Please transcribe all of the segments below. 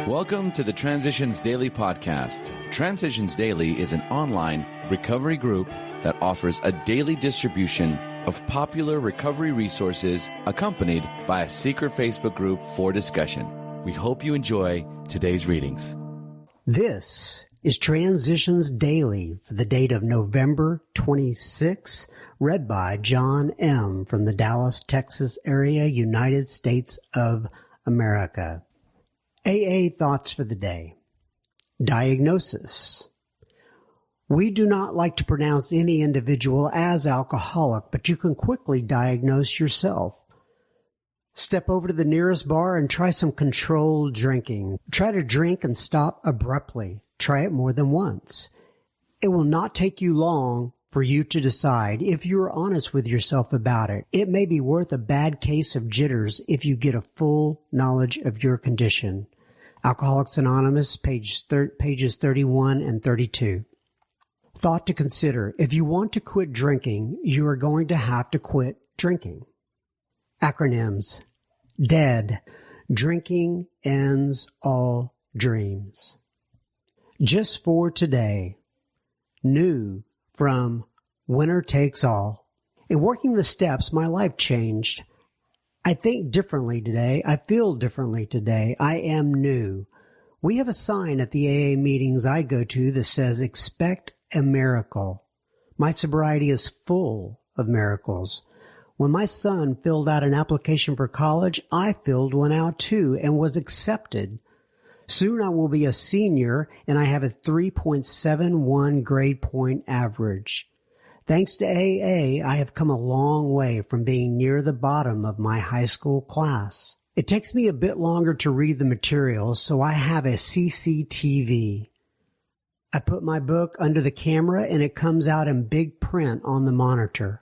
Welcome to the Transitions Daily podcast. Transitions Daily is an online recovery group that offers a daily distribution of popular recovery resources accompanied by a secret Facebook group for discussion. We hope you enjoy today's readings. This is Transitions Daily for the date of November 26, read by John M. from the Dallas, Texas area, United States of America. AA thoughts for the day. Diagnosis. We do not like to pronounce any individual as alcoholic, but you can quickly diagnose yourself. Step over to the nearest bar and try some controlled drinking. Try to drink and stop abruptly. Try it more than once. It will not take you long for you to decide if you are honest with yourself about it. It may be worth a bad case of jitters if you get a full knowledge of your condition. Alcoholics Anonymous, pages 31 and 32. Thought to consider. If you want to quit drinking, you are going to have to quit drinking. Acronyms. DEAD. Drinking ends all dreams. Just for today. New from Winner Takes All. In working the steps, my life changed. I think differently today. I feel differently today. I am new. We have a sign at the AA meetings I go to that says, "Expect a miracle." My sobriety is full of miracles. When my son filled out an application for college, I filled one out too and was accepted. Soon I will be a senior and I have a 3.71 grade point average. Thanks to AA, I have come a long way from being near the bottom of my high school class. It takes me a bit longer to read the materials, so I have a CCTV. I put my book under the camera and it comes out in big print on the monitor.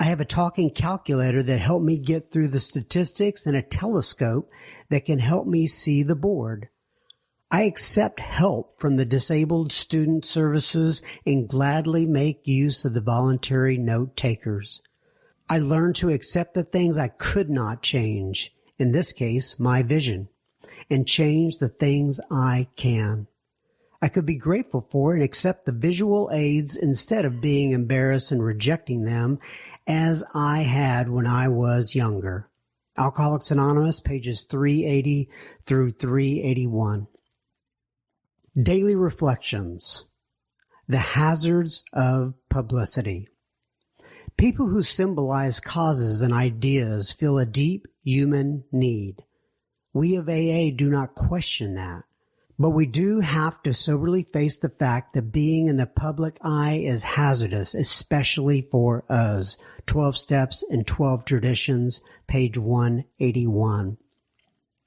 I have a talking calculator that helped me get through the statistics and a telescope that can help me see the board. I accept help from the disabled student services and gladly make use of the voluntary note takers. I learned to accept the things I could not change, in this case, my vision, and change the things I can. I could be grateful for and accept the visual aids instead of being embarrassed and rejecting them as I had when I was younger. Alcoholics Anonymous, pages 380 through 381. Daily Reflections. The Hazards of Publicity. People who symbolize causes and ideas feel a deep human need. We of AA do not question that, but we do have to soberly face the fact that being in the public eye is hazardous, especially for us. 12 Steps and 12 Traditions, page 181.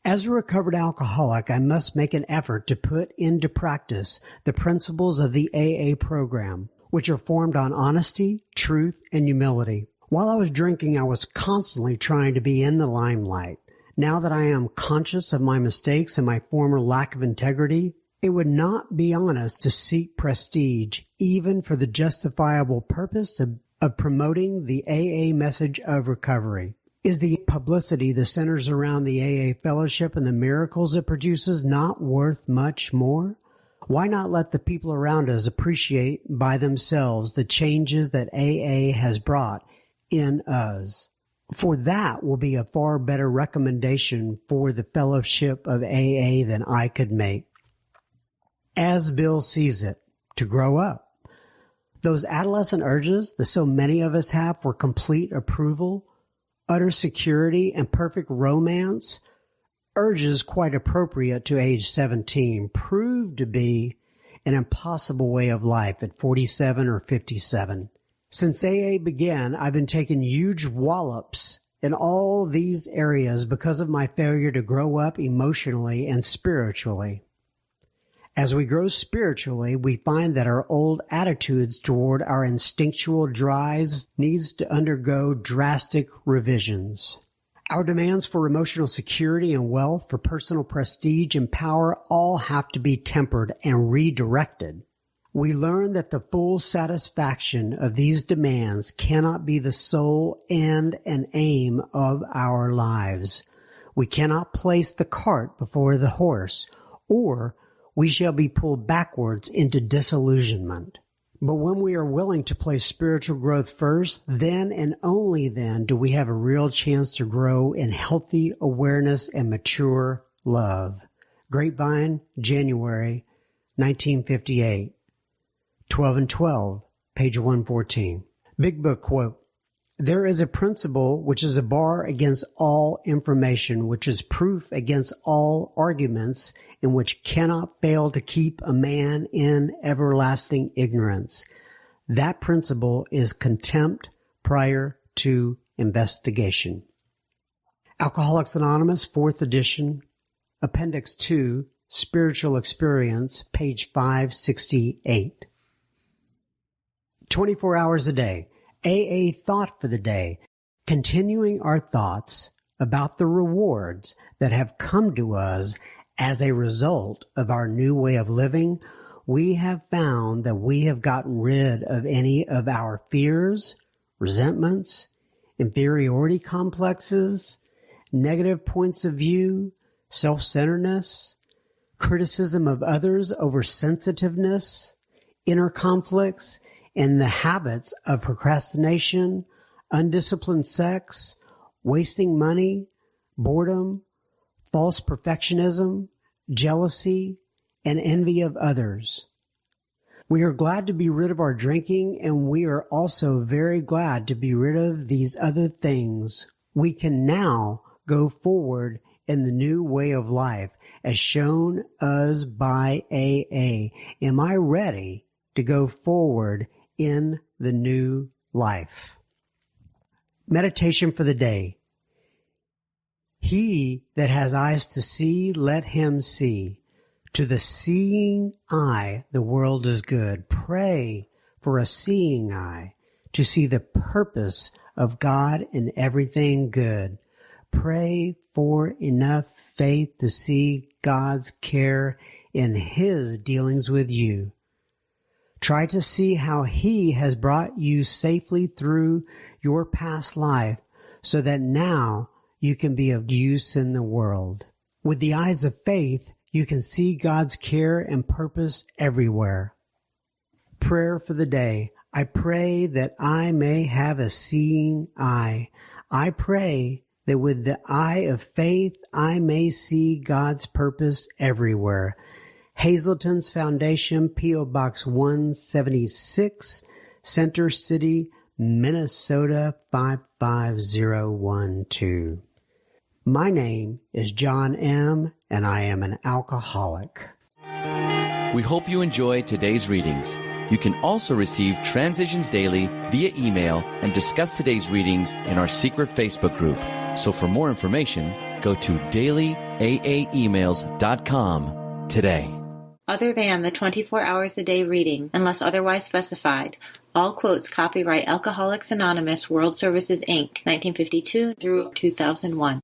As a recovered alcoholic, I must make an effort to put into practice the principles of the AA program, which are formed on honesty, truth, and humility. While I was drinking, I was constantly trying to be in the limelight. Now that I am conscious of my mistakes and my former lack of integrity, it would not be honest to seek prestige, even for the justifiable purpose of promoting the AA message of recovery. Is the publicity that centers around the AA fellowship and the miracles it produces not worth much more? Why not let the people around us appreciate by themselves the changes that AA has brought in us? For that will be a far better recommendation for the fellowship of AA than I could make. As Bill sees it, to grow up. Those adolescent urges that so many of us have for complete approval, utter security, and perfect romance, urges quite appropriate to age 17, proved to be an impossible way of life at 47 or 57. Since AA began, I've been taking huge wallops in all these areas because of my failure to grow up emotionally and spiritually. As we grow spiritually, we find that our old attitudes toward our instinctual drives needs to undergo drastic revisions. Our demands for emotional security and wealth, for personal prestige and power, all have to be tempered and redirected. We learn that the full satisfaction of these demands cannot be the sole end and aim of our lives. We cannot place the cart before the horse or we shall be pulled backwards into disillusionment. But when we are willing to place spiritual growth first, then and only then do we have a real chance to grow in healthy awareness and mature love. Grapevine, January 1958. 12 and 12, page 114. Big Book quote, "There is a principle which is a bar against all information, which is proof against all arguments, and which cannot fail to keep a man in everlasting ignorance. That principle is contempt prior to investigation." Alcoholics Anonymous, 4th edition, Appendix 2, Spiritual Experience, page 568. 24 hours a day. AA thought for the day. Continuing our thoughts about the rewards that have come to us as a result of our new way of living, we have found that we have gotten rid of any of our fears, resentments, inferiority complexes, negative points of view, self-centeredness, criticism of others over sensitiveness, inner conflicts, and the habits of procrastination, undisciplined sex, wasting money, boredom, false perfectionism, jealousy, and envy of others. We are glad to be rid of our drinking, and we are also very glad to be rid of these other things. We can now go forward in the new way of life as shown us by AA. Am I ready to go forward in the new life? Meditation for the day. He that has eyes to see, let him see. To the seeing eye, the world is good. Pray for a seeing eye, to see the purpose of God in everything good. Pray for enough faith to see God's care in His dealings with you. Try to see how He has brought you safely through your past life so that now you can be of use in the world. With the eyes of faith, you can see God's care and purpose everywhere. Prayer for the day. I pray that I may have a seeing eye. I pray that with the eye of faith, I may see God's purpose everywhere. Hazelton's Foundation, P.O. Box 176, Center City, Minnesota 55012. My name is John M., and I am an alcoholic. We hope you enjoyed today's readings. You can also receive Transitions Daily via email and discuss today's readings in our secret Facebook group. So for more information, go to dailyaaemails.com today. Other than the 24 hours a day reading, unless otherwise specified, all quotes copyright Alcoholics Anonymous World Services, Inc., 1952 through 2001.